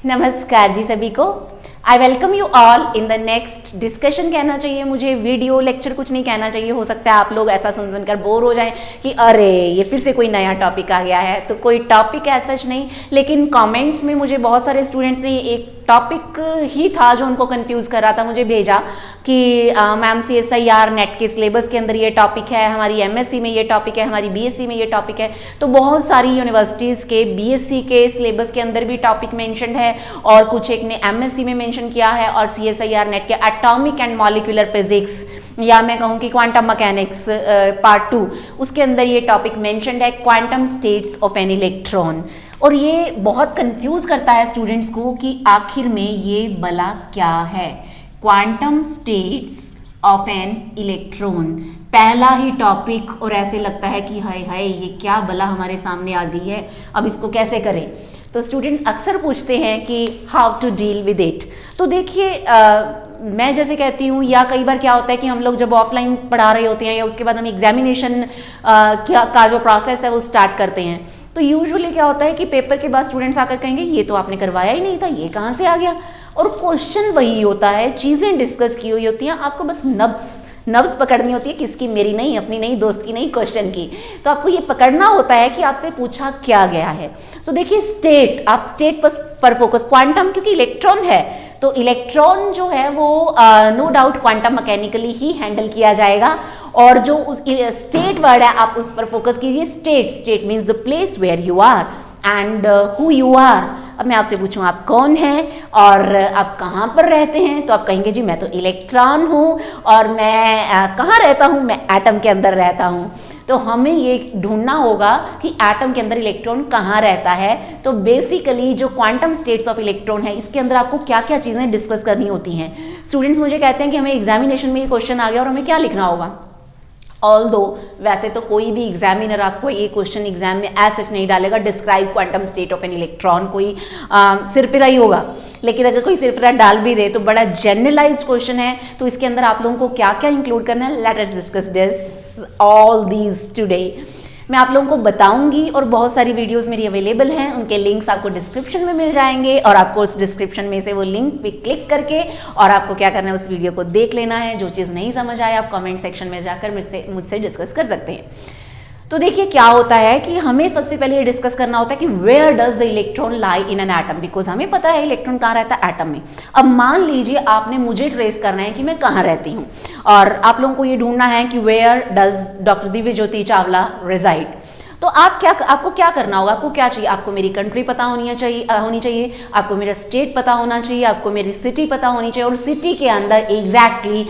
नमस्कार जी सभी को। I welcome you all in the next discussion कहना चाहिए मुझे, वीडियो लेक्चर कुछ नहीं कहना चाहिए। हो सकता है आप लोग ऐसा सुन सुनकर बोर हो जाएं कि अरे ये फिर से कोई नया टॉपिक आ गया है। तो कोई टॉपिक ऐसा नहीं, लेकिन कमेंट्स में मुझे बहुत सारे स्टूडेंट्स ने एक टॉपिक ही था जो उनको कंफ्यूज कर रहा था, मुझे भेजा कि मैम CSIR नेट के सिलेबस के अंदर ये टॉपिक है, हमारी MSc में ये टॉपिक है, हमारी BSc में ये टॉपिक है। तो बहुत सारी यूनिवर्सिटीज़ के BSc के सिलेबस के अंदर भी टॉपिक मेंशन है और कुछ एक ने MSc में मेंशन किया है, और CSIR नेट के एटॉमिक एंड मॉलिक्यूलर फिजिक्स या मैं कहूँ कि क्वांटम मैकेनिक्स पार्ट 2 उसके अंदर ये टॉपिक मेंशन्ड है, quantum states of an electron. और ये बहुत कंफ्यूज करता है स्टूडेंट्स को कि आखिर में ये भला क्या है, quantum states of an electron, पहला ही टॉपिक, और ऐसे लगता है कि हाय हाय ये क्या भला हमारे सामने आ गई है, अब इसको कैसे करें। तो स्टूडेंट्स अक्सर पूछते हैं कि how to deal with it. तो देखिए मैं जैसे कहती हूँ, या कई बार क्या होता है कि हम लोग जब ऑफलाइन पढ़ा रहे होते हैं या उसके बाद हम एग्जामिनेशन का जो प्रोसेस है वो स्टार्ट करते हैं, तो यूजुअली क्या होता है कि पेपर के बाद स्टूडेंट्स आकर कहेंगे ये तो आपने करवाया ही नहीं था, ये कहाँ से आ गया। और क्वेश्चन वही होता है, चीज़ें डिस्कस की हुई होती हैं, आपको बस नब्स पकड़नी होती है, किसकी, मेरी नहीं, अपनी नहीं, दोस्त की नहीं, क्वेश्चन की। तो आपको ये पकड़ना होता है कि आपसे पूछा क्या गया है। तो देखिए स्टेट, आप स्टेट पर फोकस, क्वांटम क्योंकि इलेक्ट्रॉन है तो इलेक्ट्रॉन जो है वो नो डाउट क्वांटम मैकेनिकली ही हैंडल किया जाएगा। और जो उस स्टेट वर्ड है आप उस पर फोकस कीजिए। State means the place where you are and who you are. अब मैं आपसे पूछूं आप कौन हैं और आप कहाँ पर रहते हैं, तो आप कहेंगे जी मैं तो इलेक्ट्रॉन हूँ और मैं कहाँ रहता हूँ, मैं एटम के अंदर रहता हूँ। तो हमें ये ढूंढना होगा कि एटम के अंदर इलेक्ट्रॉन कहाँ रहता है। तो बेसिकली जो क्वांटम स्टेट्स ऑफ इलेक्ट्रॉन है इसके अंदर आपको क्या क्या चीज़ें डिस्कस करनी होती हैं। स्टूडेंट्स मुझे कहते हैं कि हमें एग्जामिनेशन में ये क्वेश्चन आ गया और हमें क्या लिखना होगा। ऑल्दो वैसे तो कोई भी एग्जामिनर आपको ये क्वेश्चन एग्जाम में एज सच नहीं डालेगा, describe quantum state of an electron, कोई सिरपिरा ही होगा। लेकिन अगर कोई सिरपिरा डाल भी दे तो बड़ा जनरलाइज्ड क्वेश्चन है, तो इसके अंदर आप लोगों को क्या क्या इंक्लूड करना है, let us discuss this all these today. मैं आप लोगों को बताऊंगी और बहुत सारी वीडियोस मेरी अवेलेबल हैं, उनके लिंक्स आपको डिस्क्रिप्शन में मिल जाएंगे और आपको उस डिस्क्रिप्शन में से वो लिंक पे क्लिक करके और आपको क्या करना है उस वीडियो को देख लेना है। जो चीज़ नहीं समझ आए आप कमेंट सेक्शन में जाकर मुझसे डिस्कस कर सकते हैं। तो देखिए क्या होता है कि हमें सबसे पहले ये डिस्कस करना होता है कि where does the electron lie in an atom, because हमें पता है इलेक्ट्रॉन कहाँ रहता है, एटम में। अब मान लीजिए आपने मुझे ट्रेस करना है कि मैं कहाँ रहती हूँ, और आप लोगों को ये ढूंढना है कि where does doctor Divya Jyoti Chawla resided. तो आपको क्या करना होगा, आपको क्या चाहिए, आपको मेरी कंट्री पता होनी चाहिए, आपको मेरा स्टेट पता होना चाहिए, आपको मेरी सिटी पता होनी चाहिए, और सिटी के अंदर exactly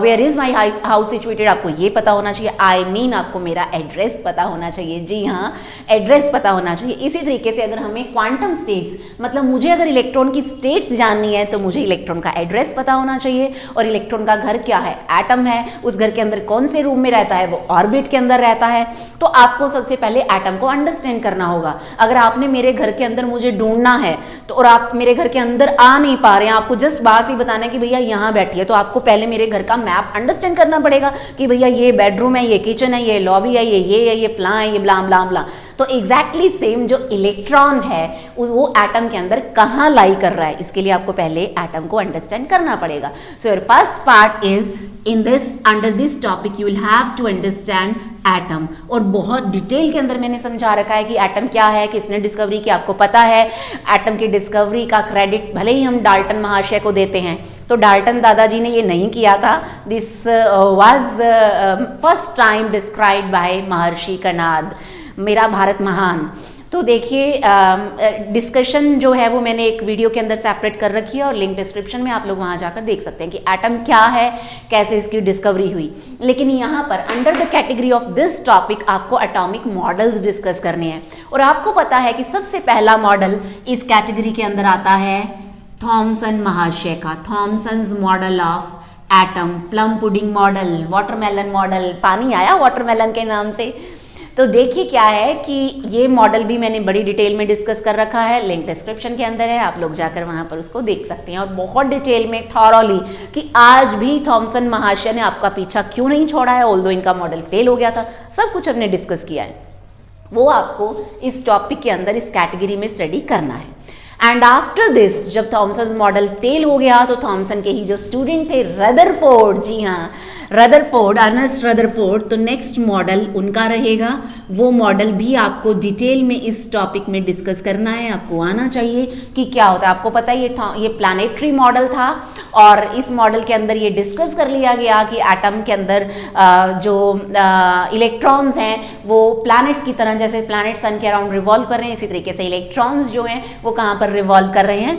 where is my house situated आपको ये पता होना चाहिए। आई मीन आपको मेरा एड्रेस पता होना चाहिए, जी हाँ एड्रेस पता होना चाहिए। इसी तरीके से अगर हमें क्वांटम स्टेट्स, मतलब मुझे अगर इलेक्ट्रॉन की स्टेट्स जाननी है तो मुझे इलेक्ट्रॉन का एड्रेस पता होना चाहिए, और इलेक्ट्रॉन का घर क्या है, एटम है, उस घर के अंदर कौन से रूम में रहता है, वो ऑर्बिट के अंदर रहता है। तो आपको सबसे पहले एटम को अंडरस्टैंड करना होगा। अगर आपने मेरे घर के अंदर मुझे ढूंढना है तो, और आप मेरे घर के अंदर आ नहीं पा रहे हैं, आपको जस्ट बाहर से ही बताना है कि भैया यहाँ बैठिए, तो आपको पहले मेरे घर का मैप अंडरस्टैंड करना पड़ेगा कि भैया ये बेडरूम है, ये किचन है, ये लॉबी है, ये है, ये फ्ला है, ये ब्ला ब्ला ब्ला। तो एग्जैक्टली सेम जो इलेक्ट्रॉन है वो एटम के अंदर कहाँ लाई कर रहा है, इसके लिए आपको पहले एटम को अंडरस्टैंड करना पड़ेगा। So your first part is in this, under this topic you will have to understand atom. और बहुत डिटेल के अंदर मैंने समझा रखा है कि एटम क्या है, किसने डिस्कवरी की, आपको पता है। एटम की डिस्कवरी का क्रेडिट भले ही हम डाल्टन महाशय को देते हैं, तो डाल्टन दादाजी ने ये नहीं किया था। This was first time described bye महर्षि कणाद, मेरा भारत महान। तो देखिए डिस्कशन जो है वो मैंने एक वीडियो के अंदर सेपरेट कर रखी है और लिंक डिस्क्रिप्शन में, आप लोग वहाँ जाकर देख सकते हैं कि एटम क्या है, कैसे इसकी डिस्कवरी हुई। लेकिन यहाँ पर under the category of this topic आपको एटॉमिक मॉडल्स डिस्कस करने हैं, और आपको पता है कि सबसे पहला मॉडल इस कैटेगरी के अंदर आता है थॉमसन महाशय का, Thomson's model of atom, plum pudding model, watermelon model. पानी आया वाटरमेलन के नाम से। तो देखिए क्या है कि ये मॉडल भी मैंने बड़ी डिटेल में डिस्कस कर रखा है, लिंक डिस्क्रिप्शन के अंदर है, आप लोग जाकर वहाँ पर उसको देख सकते हैं और बहुत डिटेल में थॉरोली कि आज भी थॉमसन महाशय ने आपका पीछा क्यों नहीं छोड़ा है, ऑल्दो इनका मॉडल फेल हो गया था, सब कुछ हमने डिस्कस किया है। वो आपको इस टॉपिक के अंदर इस कैटेगरी में स्टडी करना है। एंड आफ्टर दिस जब थॉमसन मॉडल फेल हो गया तो थॉमसन के ही जो स्टूडेंट थे रदरफोर्ड, जी हाँ रदरफोर्ड, अर्नेस्ट रदरफोर्ड, तो नेक्स्ट मॉडल उनका रहेगा। वो मॉडल भी आपको डिटेल में इस टॉपिक में डिस्कस करना है, आपको आना चाहिए कि क्या होता है। आपको पता है ये प्लानेटरी मॉडल था और इस मॉडल के अंदर ये डिस्कस कर लिया गया कि एटम के अंदर जो इलेक्ट्रॉन्स हैं वो प्लैनेट्स की तरह, जैसे प्लैनेट सन के अराउंड रिवॉल्व कर रहे हैं, इसी तरीके से इलेक्ट्रॉन्स जो हैं वो कहाँ पर रिवॉल्व कर रहे हैं।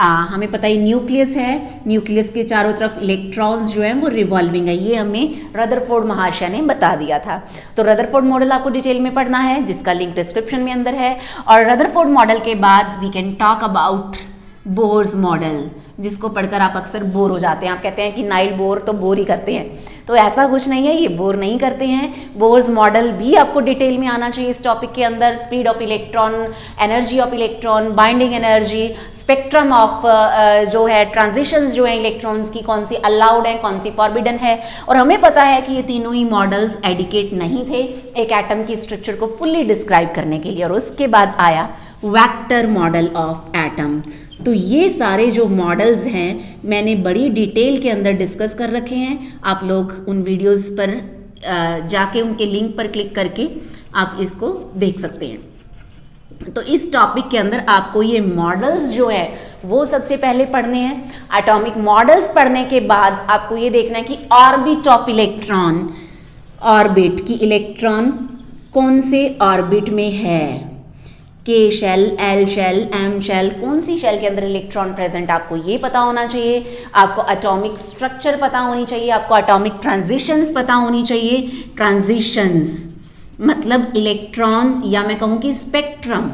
हमें पता है न्यूक्लियस है, न्यूक्लियस के चारों तरफ इलेक्ट्रॉन्स जो हैं वो रिवॉल्विंग है, ये हमें रदरफोर्ड महाशय ने बता दिया था। तो रदरफोर्ड मॉडल आपको डिटेल में पढ़ना है जिसका लिंक डिस्क्रिप्शन में अंदर है। और रदरफोर्ड मॉडल के बाद we can talk about Bohr's model, जिसको पढ़कर आप अक्सर बोर हो जाते हैं। आप कहते हैं कि नाइल बोर तो बोर ही करते हैं, तो ऐसा कुछ नहीं है, ये बोर नहीं करते हैं। बोर्स मॉडल भी आपको डिटेल में आना चाहिए इस टॉपिक के अंदर। Speed of electron, energy of electron, binding energy, spectrum of जो है ट्रांजिशंस जो है इलेक्ट्रॉन्स की, कौन सी अलाउड है कौन सी फॉरबिडन है। और हमें पता है कि ये तीनों ही मॉडल्स एडिकेट नहीं थे एक एटम की स्ट्रक्चर को फुल्ली डिस्क्राइब करने के लिए। और उसके बाद आया वेक्टर मॉडल ऑफ एटम। तो ये सारे जो मॉडल्स हैं मैंने बड़ी डिटेल के अंदर डिस्कस कर रखे हैं, आप लोग उन वीडियोस पर जाके उनके लिंक पर क्लिक करके आप इसको देख सकते हैं। तो इस टॉपिक के अंदर आपको ये मॉडल्स जो है वो सबसे पहले पढ़ने हैं। एटॉमिक मॉडल्स पढ़ने के बाद आपको ये देखना है कि ऑर्बिट ऑफ इलेक्ट्रॉन, ऑर्बिट की इलेक्ट्रॉन कौन से ऑर्बिट में है, K shell, L shell, M shell, कौन सी शेल के अंदर इलेक्ट्रॉन प्रेजेंट, आपको ये पता होना चाहिए। आपको एटॉमिक स्ट्रक्चर पता होनी चाहिए, आपको एटॉमिक ट्रांजिशंस पता होनी चाहिए। ट्रांजिशंस मतलब इलेक्ट्रॉन्स, या मैं कहूँ कि स्पेक्ट्रम,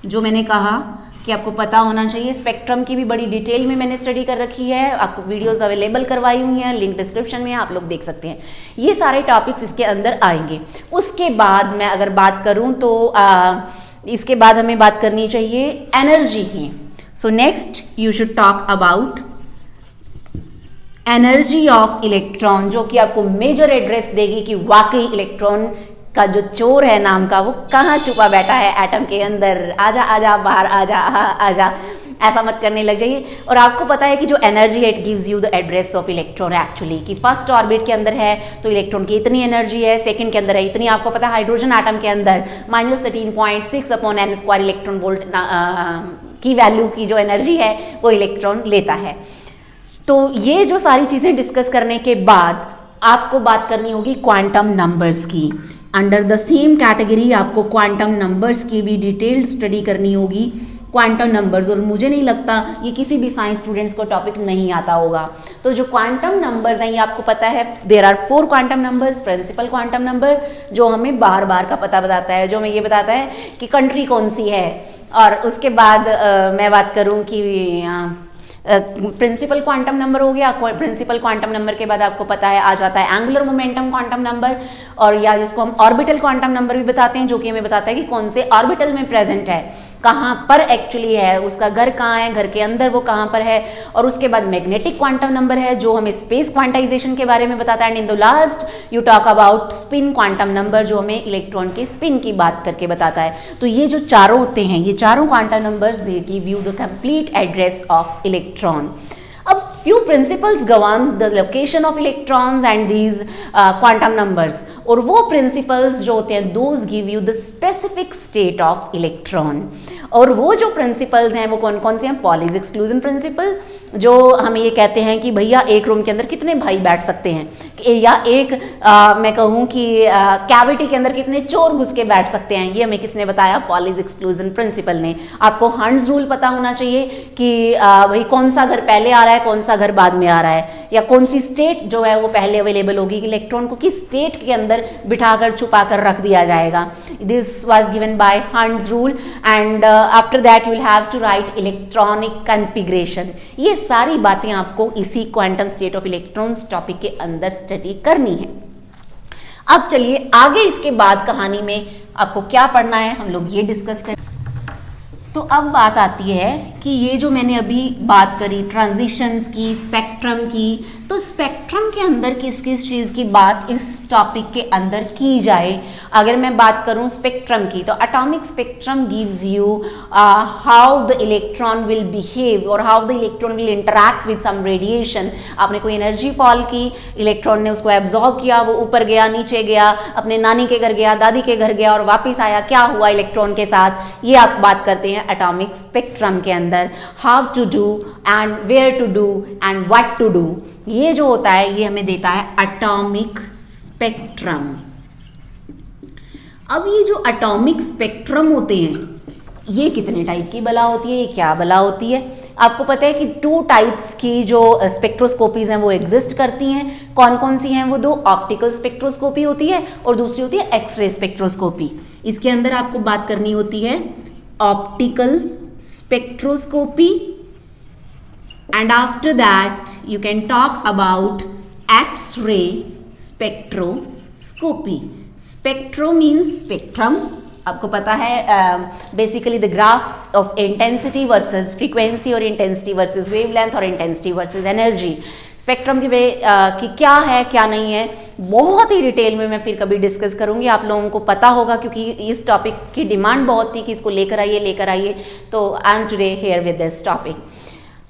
जो मैंने कहा कि आपको पता होना चाहिए। स्पेक्ट्रम की भी बड़ी डिटेल में मैंने स्टडी कर रखी है, आपको वीडियोस अवेलेबल करवाई हुई हैं, लिंक डिस्क्रिप्शन में आप लोग देख सकते हैं। ये सारे टॉपिक्स इसके अंदर आएंगे। उसके बाद मैं अगर बात करूँ तो इसके बाद हमें बात करनी चाहिए एनर्जी की। So next you should talk about energy of electron, जो कि आपको मेजर एड्रेस देगी कि वाकई इलेक्ट्रॉन का जो चोर है नाम का वो कहाँ छुपा बैठा है एटम के अंदर। आजा आजा बाहर आजा, आजा, ऐसा मत करने लग जाइए। और आपको पता है कि जो energy it gives you the address of electron actually, कि फर्स्ट ऑर्बिट के अंदर है तो इलेक्ट्रॉन की इतनी एनर्जी है, सेकंड के अंदर है इतनी। आपको पता है हाइड्रोजन एटम के अंदर -13.6/n² इलेक्ट्रॉन वोल्ट की वैल्यू की जो एनर्जी है वो इलेक्ट्रॉन लेता है। तो ये जो सारी चीज़ें डिस्कस करने के बाद आपको बात करनी होगी क्वांटम नंबर्स की। अंडर द सेम कैटेगरी आपको क्वांटम नंबर्स की भी डिटेल्ड स्टडी करनी होगी। क्वांटम नंबर्स, और मुझे नहीं लगता ये किसी भी साइंस स्टूडेंट्स को टॉपिक नहीं आता होगा। तो जो क्वांटम नंबर्स हैं ये आपको पता है, there are 4 quantum numbers. Principal quantum number जो हमें बाहर बाहर का पता बताता है, जो हमें ये बताता है कि कंट्री कौन सी है। और उसके बाद मैं बात करूँ कि प्रिंसिपल क्वांटम नंबर हो गया। प्रिंसिपल क्वांटम नंबर के बाद आपको पता है आ जाता है एंगुलर मोमेंटम क्वांटम नंबर, और या जिसको हम ऑर्बिटल क्वांटम नंबर भी बताते हैं, जो कि हमें बताता है कि कौन से ऑर्बिटल में प्रेजेंट है, कहाँ पर एक्चुअली है, उसका घर कहाँ है, घर के अंदर वो कहाँ पर है। और उसके बाद मैग्नेटिक क्वांटम नंबर है जो हमें स्पेस क्वांटाइजेशन के बारे में बताता है। And in the last you talk about spin quantum number, जो हमें इलेक्ट्रॉन के स्पिन की बात करके बताता है। तो ये जो चारों होते हैं, ये चारों quantum numbers they give you the complete address of electron. अब few principles govern the location of electrons and these quantum numbers, और वो principles जो होते हैं those give you the specific state of electron। और वो जो principles हैं वो कौन कौन से हैं? Pauli's exclusion principle, जो हमें ये कहते हैं कि भैया एक रूम के अंदर कितने भाई बैठ सकते हैं, या एक मैं कहूँ कि कैविटी के अंदर कितने चोर घुस के बैठ सकते हैं, ये हमें किसने बताया? Pauli's exclusion principle ने। आपको हंट्स रूल पता होना चाहिए कि भाई कौन सा घर पहले आ रहा है, कौन सा घर बाद में आ रहा है, या कौन सी स्टेट जो है वो पहले अवेलेबल होगी, इलेक्ट्रॉन को किस स्टेट के अंदर बिठाकर छुपा कर रख दिया जाएगा। This was given by Hund's rule and after that you will have to write electronic configuration. ये सारी बातें आपको इसी quantum state of electrons topic के अंदर स्टडी करनी है। अब चलिए आगे इसके बाद कहानी में आपको क्या पढ़ना है हम लोग ये डिस्कस करें। तो अब बात आती है कि ये जो मैंने अभी बात करी ट्रांजिशंस की, स्पेक्ट्रम की, तो स्पेक्ट्रम के अंदर किस किस चीज़ की बात इस टॉपिक के अंदर की जाए। अगर मैं बात करूं स्पेक्ट्रम की, तो atomic spectrum gives you how the electron will behave और how the electron will interact with some radiation. आपने कोई एनर्जी फॉल की, इलेक्ट्रॉन ने उसको एब्जॉर्ब किया, वो ऊपर गया, नीचे गया, अपने नानी के घर गया, दादी के घर गया और वापस आया, क्या हुआ इलेक्ट्रॉन के साथ, ये आप बात करते हैं एटॉमिक स्पेक्ट्रम के अंदर। How to do and where to do and what to do, ये जो होता है ये हमें देता है एटॉमिक स्पेक्ट्रम। अब ये जो एटॉमिक स्पेक्ट्रम होते हैं ये कितने टाइप की बला होती है, ये क्या बला होती है। आपको पता है कि 2 टाइप्स की जो स्पेक्ट्रोस्कोपीज हैं वो एग्जिस्ट करती हैं। कौन कौन सी हैं वो 2? ऑप्टिकल स्पेक्ट्रोस्कोपी होती है और दूसरी होती है एक्सरे स्पेक्ट्रोस्कोपी। इसके अंदर आपको बात करनी होती है optical spectroscopy and after that you can talk about X-ray spectroscopy. Spectro means spectrum, आपको पता है basically the graph of intensity versus frequency और इंटेंसिटी वर्सेस वेवलेंथ और इंटेंसिटी वर्सेस एनर्जी। स्पेक्ट्रम की कि क्या है क्या नहीं है बहुत ही डिटेल में मैं फिर कभी डिस्कस करूंगी, आप लोगों को पता होगा क्योंकि इस टॉपिक की डिमांड बहुत थी कि इसको लेकर आइए, तो I am today here with this topic.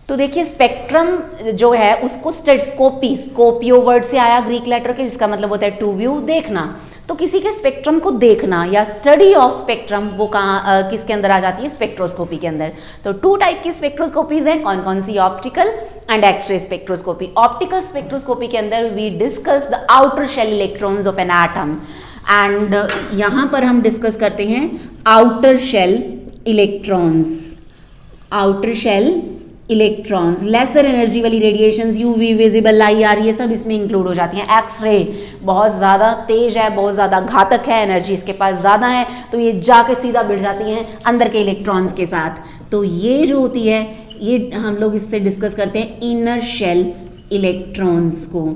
तो देखिए स्पेक्ट्रम जो है उसको स्कोपियो वर्ड से आया ग्रीक लेटर के, जिसका मतलब होता है टू व्यू, देखना। तो किसी के स्पेक्ट्रम को देखना या स्टडी ऑफ स्पेक्ट्रम वो कहाँ किसके अंदर आ जाती है? स्पेक्ट्रोस्कोपी के अंदर। तो 2 टाइप की स्पेक्ट्रोस्कोपीज हैं, कौन कौन सी? Optical and X-ray spectroscopy. Optical spectroscopy के अंदर we discuss the outer shell electrons of an atom and यहाँ पर हम डिस्कस करते हैं outer shell electrons. Outer shell electrons, lesser energy वाली रेडिएशंस, यूवी, विजिबल, आईआर, ये सब इसमें इंक्लूड हो जाती हैं। एक्सरे बहुत ज़्यादा तेज है, बहुत ज़्यादा घातक है, एनर्जी इसके पास ज़्यादा है, तो ये जाके सीधा भिड़ जाती हैं अंदर के इलेक्ट्रॉन्स के साथ। तो ये जो होती है ये हम लोग इससे डिस्कस करते हैं इनर शेल इलेक्ट्रॉन्स को,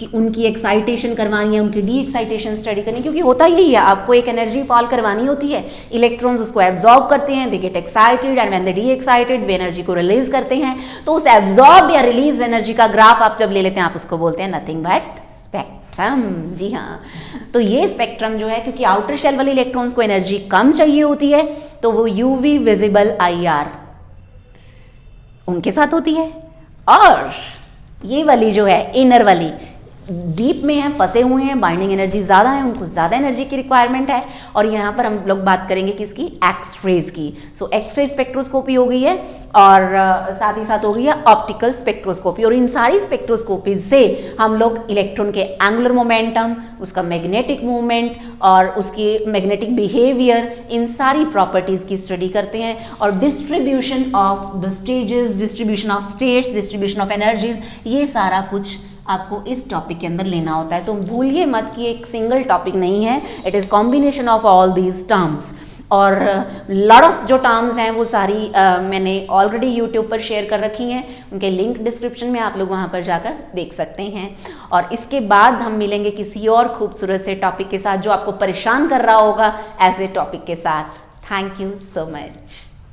कि उनकी एक्साइटेशन करवानी है, उनकी डी एक्साइटेशन स्टडी करनी है, क्योंकि होता यही है, आपको एक एनर्जी फॉल करवानी होती है, इलेक्ट्रॉन्स उसको एब्जॉर्ब करते हैं, they get excited and when they D excited way energy को रिलीज करते हैं। तो उस एब्जॉर्ब या रिलीज एनर्जी का ग्राफ आप जब ले लेते हैं आप उसको बोलते हैं नथिंग बट स्पेक्ट्रम। जी हाँ, तो ये स्पेक्ट्रम जो है, क्योंकि आउटर शेल वाले इलेक्ट्रॉन्स को एनर्जी कम चाहिए होती है तो वो यूवी, विजिबल, आईआर उनके साथ होती है, और ये वाली जो है इनर वाली डीप में है, फंसे हुए हैं, बाइंडिंग एनर्जी ज़्यादा है, उनको ज़्यादा एनर्जी की रिक्वायरमेंट है। और यहाँ पर हम लोग बात करेंगे किसकी? एक्सरेज की। सो एक्सरे स्पेक्ट्रोस्कोपी हो गई है और साथ ही साथ हो गई है ऑप्टिकल स्पेक्ट्रोस्कोपी। और इन सारी स्पेक्ट्रोस्कोपी से हम लोग इलेक्ट्रॉन के एंगुलर मोमेंटम, उसका मैग्नेटिक मूवमेंट और उसकी मैग्नेटिक बिहेवियर, इन सारी प्रॉपर्टीज़ की स्टडी करते हैं। और distribution of the stages, distribution of states, distribution of energies, ये सारा कुछ आपको इस टॉपिक के अंदर लेना होता है। तो भूलिए मत कि एक सिंगल टॉपिक नहीं है, it is combination of all these terms. और लॉट ऑफ जो टर्म्स हैं वो सारी मैंने ऑलरेडी यूट्यूब पर शेयर कर रखी हैं, उनके लिंक डिस्क्रिप्शन में, आप लोग वहाँ पर जाकर देख सकते हैं। और इसके बाद हम मिलेंगे किसी और खूबसूरत से टॉपिक के साथ जो आपको परेशान कर रहा होगा ऐसे टॉपिक के साथ। Thank you so much.